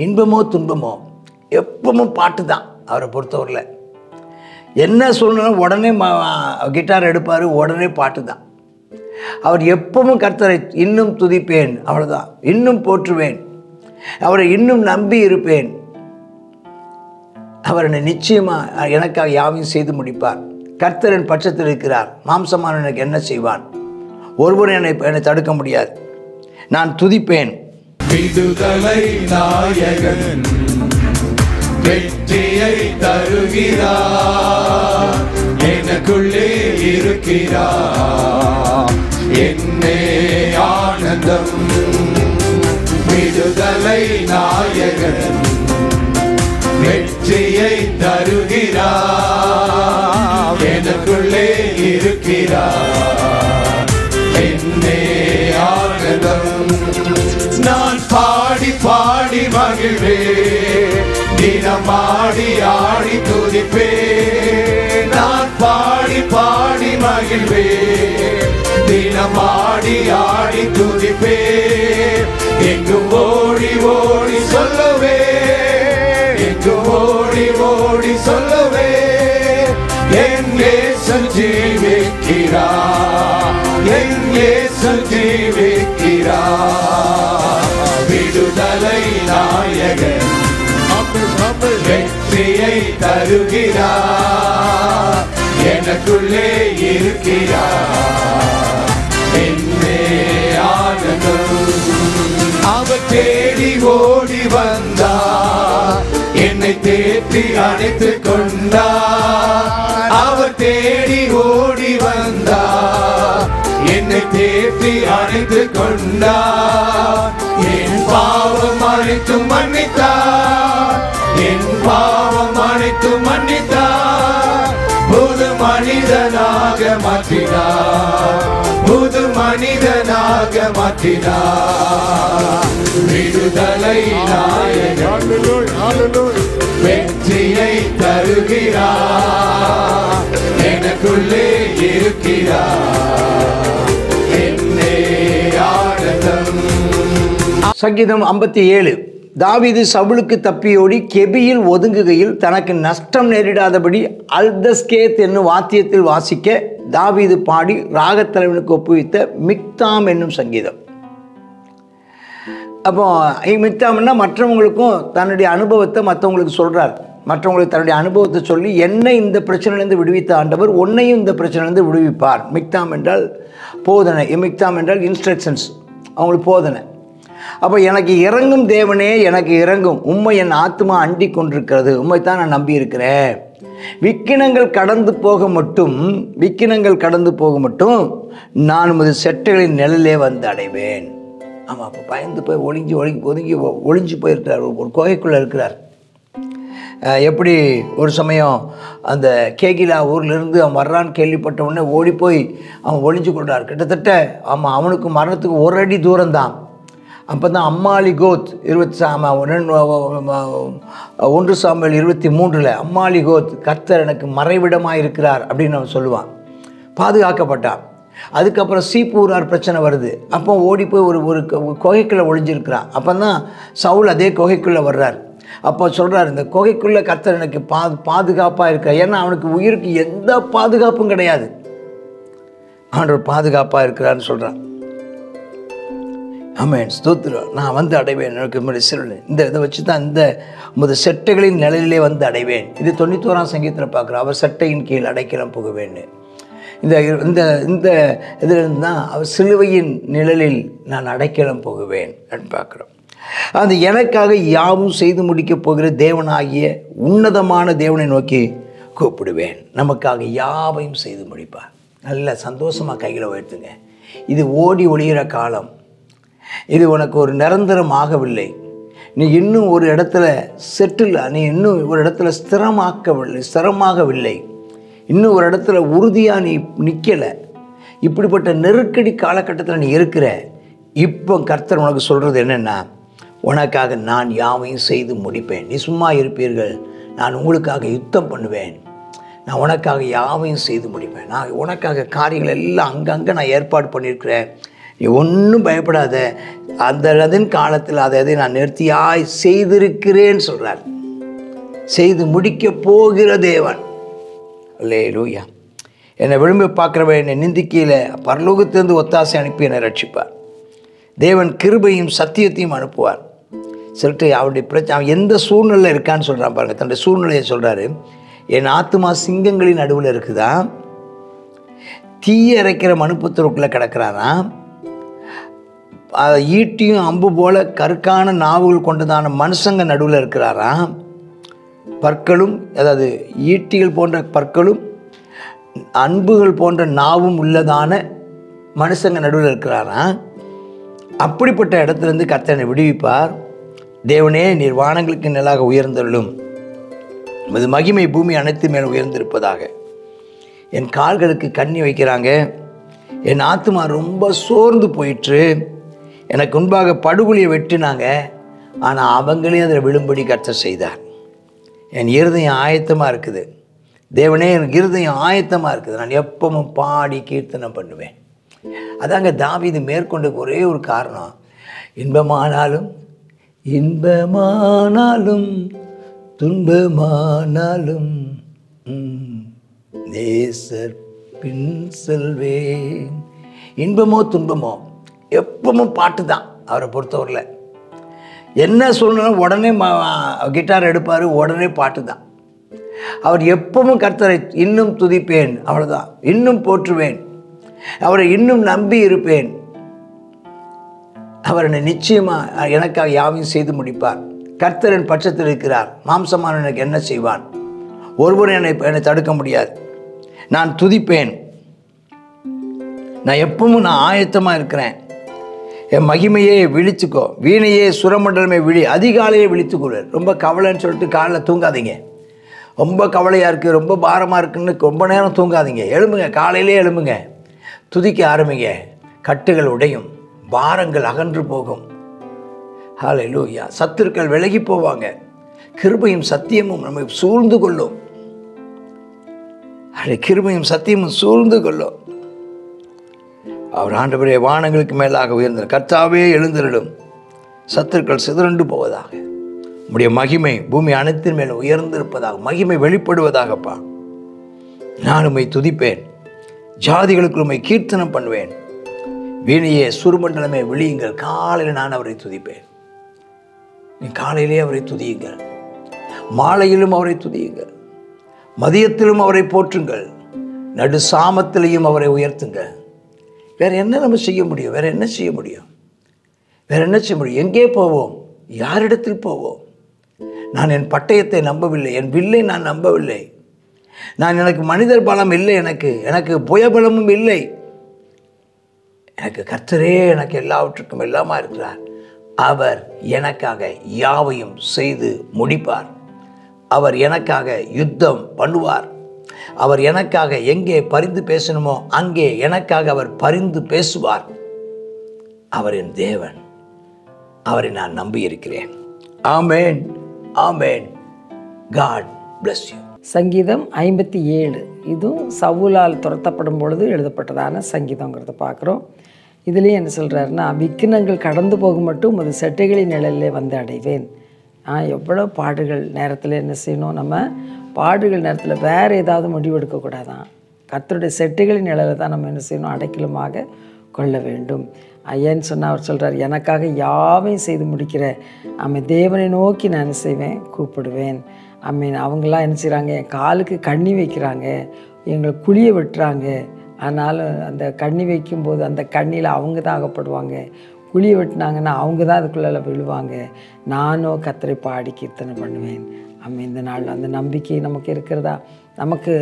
இன்பமோ துன்பமோ எப்பவும் பாட்டு தான் அவரை பொறுத்தவரையில். என்ன சொல்லணும் உடனே கிட்டார் எடுப்பார், உடனே பாட்டு தான். அவர் எப்பவும் கர்த்தரை இன்னும் துதிப்பேன், அவ்வளோதான், இன்னும் போற்றுவேன், அவரை இன்னும் நம்பி இருப்பேன், அவர் என்னை நிச்சயமாக எனக்காக யாவையும் செய்து முடிப்பார், கர்த்தரின் பட்சத்தில் இருக்கிறார், மாம்சமான எனக்கு என்ன செய்வான், ஒருவரும் என்னை தடுக்க முடியாது, நான் துதிப்பேன். விடுதலை நாயகன் வெற்றியை தருகிறார், எனக்குள்ளே இருக்கிறார், என்னே ஆனந்தம். விடுதலை நாயகன் வெற்றியை தருகிறார், எனக்குள்ளே இருக்கிறார், என்னே ஆனந்தம். நான் பாடி பாடி மகிழ்வேன், தினமாடி ஆடி துதிப்பேன். நான் பாடி பாடி மகிழ்வேன், தினமாடி ஆடி துதிப்பேன். எங்கும் ஓடி ஓடி சொல்லுவேன், எங்கும் ஓடி ஓடி சொல்லுவேன், என் இயேசு ஜீவிக்கிறார், என் இயேசு ஜீவிக்கிறார். விடுதலை நாயகன் வெற்றியை தருகிறார், எனக்குள்ளே இருக்கிறார், என்னே ஆனந்தம். அவர் தேடி ஓடி வந்தார், என்னை தேற்றி அணைத்துக் கொண்டார். அவர் தேடி ஓடி வந்தார், என்னை தேற்றி அணைத்துக் கொண்டார். என் பாவம் அனைத்தும் மன்னித்தார், என் பாவம் அனைத்தும் மன்னித்தார். புது மனிதனாக மாற்றினார், புது மனிதனாக மாற்றினார். விடுதலை நாயகன் வெற்றியை தருகிறார், எனக்குள்ளே இருக்கிறார், என்னே ஆனந்தம். சங்கீதம் 57. தாவீது சவுலுக்கு தப்பியோடி கெபியில் ஒதுங்குகையில் தனக்கு நஷ்டம் நேரிடாதபடி அல்தஸ்கேத் என்னும் வாத்தியத்தில் வாசிக்க தாவீது பாடி ராகத்தலைவனுக்கு ஒப்புவித்த மிக்தாம் என்னும் சங்கீதம். அப்போ மிக்தாம்னா மற்றவங்களுக்கும் தன்னுடைய அனுபவத்தை மற்றவங்களுக்கு சொல்கிறார், மற்றவங்களுக்கு தன்னுடைய அனுபவத்தை சொல்லி என்னை இந்த பிரச்சனையிலேருந்து விடுவித்த ஆண்டவர் உன்னையும் இந்த பிரச்சனையிலேருந்து விடுவிப்பார். மிக்தாம் என்றால் போதனை, மிக்தாம் என்றால் இன்ஸ்ட்ரக்ஷன்ஸ், அவங்களுக்கு போதனை. அப்போ எனக்கு இறங்கும் தேவனே எனக்கு இறங்கும், உம்மை என் ஆத்மா அண்டி கொண்டிருக்கிறது, உம்மைத்தான் நான் நம்பி இருக்கிறேன். விக்கினங்கள் கடந்து போக மட்டும் நான் உமது செட்டைகளின் நிழலே வந்து அடைவேன். ஆமாம், அப்போ பயந்து போய் ஒளிஞ்சு போயிருக்கிறார், ஒரு குகைக்குள்ளே இருக்கிறார். எப்படி ஒரு சமயம் அந்த கேகிலா ஊர்லேருந்து அவன் வர்றான்னு கேள்விப்பட்ட உடனே ஓடி போய் அவன் ஒளிஞ்சு கொண்டார். கிட்டத்தட்ட ஆமாம், அவனுக்கு மரணத்துக்கு ஒரு அடி தூரம்தான். அப்போ தான் அம்மாலி கோத் 1 சாமுவேல் 23 அம்மாலி கோத் கர்த்தர் எனக்கு மறைவிடமாக இருக்கிறார் அப்படின்னு அவன் சொல்லுவான், பாதுகாக்கப்பட்டான். அதுக்கப்புறம் சீப்பூரார் பிரச்சனை வருது, அப்போ ஓடி போய் ஒரு குகைக்குள்ளே ஒளிஞ்சிருக்கிறான். அப்போ தான் சவுல் அதே குகைக்குள்ளே வர்றார். அப்போ சொல்கிறார், இந்த குகைக்குள்ளே கர்த்தர் எனக்கு பாதுகாப்பாக இருக்கிறார். ஏன்னா அவனுக்கு உயிருக்கு எந்த பாதுகாப்பும் கிடையாது, ஆண்டவர் பாதுகாப்பாக இருக்கிறான்னு சொல்கிறான். ஆமென், ஸ்தோத்திரம். நான் வந்து அடைவேன், எனக்கு இந்த இதை வச்சு தான் இந்த உமது செட்டைகளின் நிழலிலே வந்து அடைவேன். இது 91ஆம் சங்கீதத்தில் பார்க்குறோம், அவர் செட்டையின் கீழ் அடைக்கலம் போகுவேன்னு. இந்த இந்த இந்த இதிலிருந்து தான் அவர் சிலுவையின் நிழலில் நான் அடைக்கலம் போகுவேன் பார்க்குறோம். அது எனக்காக யாவும் செய்து முடிக்கப் போகிற தேவனாகிய உன்னதமான தேவனை நோக்கி கூப்பிடுவேன். நமக்காக யாவையும் செய்து முடிப்பார். நல்ல சந்தோஷமாக கையில் உயர்த்துங்க. இது ஓடி ஒளிகிற காலம், இது உனக்கு ஒரு நிரந்தரம் ஆகவில்லை. நீ இன்னும் ஒரு இடத்துல நீ இன்னும் ஒரு இடத்துல ஸ்திரமாகவில்லை, இன்னும் ஒரு இடத்துல உறுதியாக நீ நிற்கலை. இப்படிப்பட்ட நெருக்கடி காலகட்டத்தில் நீ இருக்கிற. இப்போ கர்த்தர் உனக்கு சொல்கிறது என்னென்னா, உனக்காக நான் யாவையும் செய்து முடிப்பேன். நீ சும்மா இருப்பீர்கள், நான் உங்களுக்காக யுத்தம் பண்ணுவேன், நான் உனக்காக யாவையும் செய்து முடிப்பேன். நான் உனக்காக காரியங்கள் எல்லாம் அங்கங்கே நான் ஏற்பாடு பண்ணியிருக்கிறேன். நீ ஒன்றும் பயப்படாத, அதன் காலத்தில் அதை நான் நேர்த்தியாய் செய்திருக்கிறேன்னு சொல்கிறார். செய்து முடிக்க போகிற தேவன். அல்லேலூயா. என்னை விரும்பி பார்க்குறவன் என்னை நிந்திக்கையில் பரலோகத்திலிருந்து ஒத்தாசை அனுப்பி என்னை ரட்சிப்பார். தேவன் கிருபையும் சத்தியத்தையும் அனுப்புவார். சொல்லிட்டு அவருடைய பிரச்சனை, அவன் எந்த சூழ்நிலையில் இருக்கான்னு சொல்கிறான் பாருங்கள். தன்னுடைய சூழ்நிலையை சொல்கிறாரு. என் ஆத்துமா சிங்கங்களின் நடுவில் இருக்குதா, தீய இறைக்கிற மனுப்புத்தருக்குள்ளே கிடக்கிறானா, ஈட்டியும் அம்பு போல கருக்கான நாவுகள் கொண்டதான மனுஷங்க நடுவில் இருக்கிறாரா, பற்களும் அதாவது ஈட்டிகள் போன்ற பற்களும் அன்புகள் போன்ற நாவும் உள்ளதான மனுஷங்க நடுவில் இருக்கிறாரா, அப்படிப்பட்ட இடத்துலேருந்து கர்த்தனை விடுவிப்பார். தேவனே, நீர் வானங்களுக்கு நிலாக உயர்ந்தள்ளும், அது மகிமை பூமி அனைத்து மேலே உயர்ந்திருப்பதாக. என் கால்களுக்கு கண்ணி வைக்கிறாங்க. என் ஆத்துமா ரொம்ப சோர்ந்து போயிற்று. எனக்கு முன்பாக படுகொலியை வெட்டினாங்க, ஆனால் அவங்களே அதில் விழும்படி கர்த்தர் செய்தார். என் இருதயம் ஆயத்தமாக இருக்குது. தேவனே, என் இருதயம் ஆயத்தமாக இருக்குது. நான் எப்பவும் பாடி கீர்த்தனை பண்ணுவேன். அதாங்க தாவீது மேற்கொண்ட ஒரே ஒரு காரணம். இன்பமானாலும் துன்பமானாலும் நேசர் பின் செல்வேன். இன்பமோ துன்பமோ எப்பவும் பாட்டு தான் அவரை பொறுத்தவரையில். என்ன சொல்லணும் உடனே கிட்டார் எடுப்பார், உடனே பாட்டு தான். அவர் எப்பவும் கர்த்தரை இன்னும் துதிப்பேன், அவ்வளோதான். இன்னும் போற்றுவேன், அவரை இன்னும் நம்பி இருப்பேன். அவர் என்னை நிச்சயமாக எனக்காக யாவையும் செய்து முடிப்பார். கர்த்தரின் பட்சத்தில் இருக்கிறார். மாம்சமான எனக்கு என்ன செய்வான்? ஒருவரும் என்னை தடுக்க முடியாது. நான் துதிப்பேன். நான் எப்பவும் ஆயத்தமாக இருக்கிறேன். என் மகிமையே விழிச்சுக்கோ, வீணையே சுரமண்டலமே விழி, அதிகாலையே விழித்துக்கொள்வேன். ரொம்ப கவலைன்னு சொல்லிட்டு காலையில் தூங்காதீங்க. ரொம்ப கவலையாக இருக்குது, ரொம்ப பாரமாக இருக்குன்னு ரொம்ப நேரம் தூங்காதீங்க. எழும்புங்க, காலையிலே எழும்புங்க, துதிக்க ஆரம்பிங்க. கட்டுகள் உடையும், பாரங்கள் அகன்று போகும். ஹல்லேலூயா. சத்துருக்கள் விலகி போவாங்க. கிருபையும் சத்தியமும் நம்மை சூழ்ந்து கொள்ளும். கிருபையும் சத்தியமும் சூழ்ந்து கொள்ளும். அவர் ஆண்டவரே, வானங்களுக்கு மேலாக உயர்ந்த கர்த்தாவே எழுந்திருடும், சத்துருக்கள் சிதறண்டு போவதாக. உம்முடைய மகிமை பூமி அனைத்தின் மேலே உயர்ந்திருப்பதாக, மகிமை வெளிப்படுவதாகப்பா. நான் உம்மை துதிப்பேன், ஜாதிகளுக்கு உம்மை கீர்த்தனம் பண்ணுவேன். வீணையே சுருமண்டலமே விழியுங்கள். காலையில் நான் அவரை துதிப்பேன். நீ காலையிலே அவரை துதியுங்கள், மாலையிலும் அவரை துதியுங்கள், மதியத்திலும் அவரை போற்றுங்கள், நடு சாமத்திலையும் அவரை உயர்த்துங்கள். வேறு என்ன நம்ம செய்ய முடியும்? வேறு என்ன செய்ய முடியும்? வேறு என்ன செய்ய முடியும்? எங்கே போவோம்? யாரிடத்தில் போவோம்? நான் என் பட்டயத்தை நம்பவில்லை, என் வில்லை நான் நம்பவில்லை. எனக்கு மனிதர் பலம் இல்லை, எனக்கு புயபலமும் இல்லை. எனக்கு கர்த்தரே எனக்கு எல்லாவற்றுக்கும் எல்லாமா இருக்கிறார். அவர் எனக்காக யாவையும் செய்து முடிப்பார். அவர் எனக்காக யுத்தம் பண்ணுவார். அவர் எனக்காக எங்கே பரிந்து பேசணுமோ அங்கே எனக்காக அவர் பரிந்து பேசுவார். அவர் என் தேவன். அவரை நான் நம்பி இருக்கிறேன். ஆமென், ஆமென். God bless you. சங்கீதம் 57 இதுவும் சவுலால் துரத்தப்படும் பொழுது எழுதப்பட்டதான சங்கீதங்கிறத பார்க்குறோம். இதுலேயும் என்ன சொல்கிறாருன்னா, விக்கினங்கள் கடந்து போகும் மட்டும் ஒரு செட்டைகளின் நிழலிலே வந்து அடைவேன். எவ்வளோ பாடுகள் நேரத்தில் என்ன செய்யணும்? நம்ம பாடுகள் நேரத்தில் வேறு ஏதாவது முடிவெடுக்கக்கூடாதான். கர்த்தருடைய செட்டைகளின் நிழலில் தான் நம்ம என்ன செய்யணும்? அடைக்கலமாக கொள்ள வேண்டும். ஏன்னு சொன்னால் அவர் சொல்கிறார், எனக்காக யாவையும் செய்து முடிக்கிற தேவனை நோக்கி நான் என்ன செய்வேன்? கூப்பிடுவேன். அவங்களாம் என்ன செய்கிறாங்க? என் காலுக்கு கண்ணி வைக்கிறாங்க, எங்களை குழிய வெட்டுறாங்க. அதனால் அந்த கண்ணி வைக்கும்போது அந்த கண்ணியில் அவங்க தான் அகப்படுவாங்க. குழிய வெட்டினாங்கன்னா அவங்க தான் அதுக்குள்ளே விழுவாங்க. நானும் கர்த்தரை பாடி கீர்த்தனை பண்ணுவேன். இந்த நாள் அந்த நம்பிக்கை நமக்கு இருக்கிறதா? நமக்கு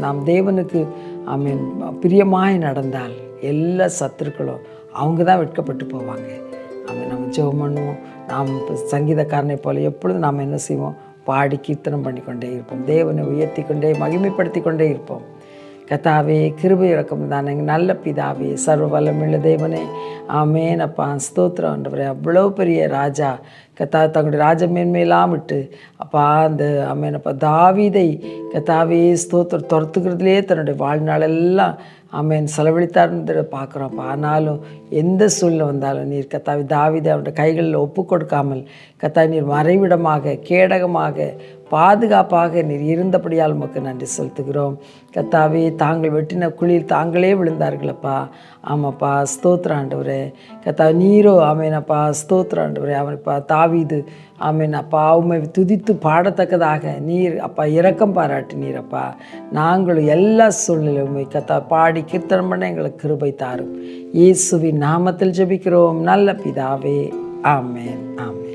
நாம் தேவனுக்கு பிரியமாய் நடந்தால் எல்லா சத்துருக்களும் அவங்க தான் வெட்கப்பட்டு போவாங்க. நம்ம ஜெபம் பண்ணுவோம். நாம் சங்கீதக்காரனை போல எப்பொழுதும் நாம் என்ன செய்வோம்? பாடி கீர்த்தனம் பண்ணிக்கொண்டே இருப்போம். தேவனை உயர்த்தி கொண்டே மகிமைப்படுத்தி கொண்டே இருப்போம். கத்தாவே கிருபை இறக்கம் தானே நல்ல பிதாவே சர்வ வல்லமுள்ள தேவனே ஆமேன் அப்பா ஸ்தோத்திரம் ஆண்டவரே. அவ்வளோ பெரிய ராஜா கத்தா தங்களுடைய ராஜ மேன்மையெல்லாம் விட்டு அப்பா அந்த ஆமேனப்பா தாவீதை கத்தாவே ஸ்தோத்திரம் துரத்துக்கிறதுலே தன்னுடைய வாழ்நாளெல்லாம் ஆமேன் செலவழித்தார்ன்றதை பார்க்குறோம்ப்பா. ஆனாலும் எந்த சூழ்நிலை வந்தாலும் நீர் கத்தாவி தாவீதை அவருடைய கைகளில் ஒப்பு கொடுக்காமல் கத்தா நீர் மறைவிடமாக கேடகமாக பாதுகாப்பாக நீர் இருந்தபடியால் உமக்கு நன்றி செலுத்துகிறோம். கத்தாவே தாங்கள் வெட்டின குழியில் தாங்களே விழுந்தார்களப்பா. ஆமாப்பா ஸ்தோத்திர ஆண்டவரே. கத்தா நீரோ ஆமேனப்பா ஸ்தோத்திர ஆண்டவரே. அவனப்பா தாவீது ஆமேன் அப்பா உம்மை துதித்து பாடத்தக்கதாக நீர் அப்பா இரக்கம் பாராட்டினீரப்பா. நாங்களும் எல்லா சூழ்நிலையும் உம்மை கத்தா பாடி கீர்த்தனம் பண்ண எங்களுக்கு கிருபை தாரும். இயேசுவின் நாமத்தில் ஜெபிக்கிறோம் நல்ல பிதாவே. ஆமேன் ஆமேன்.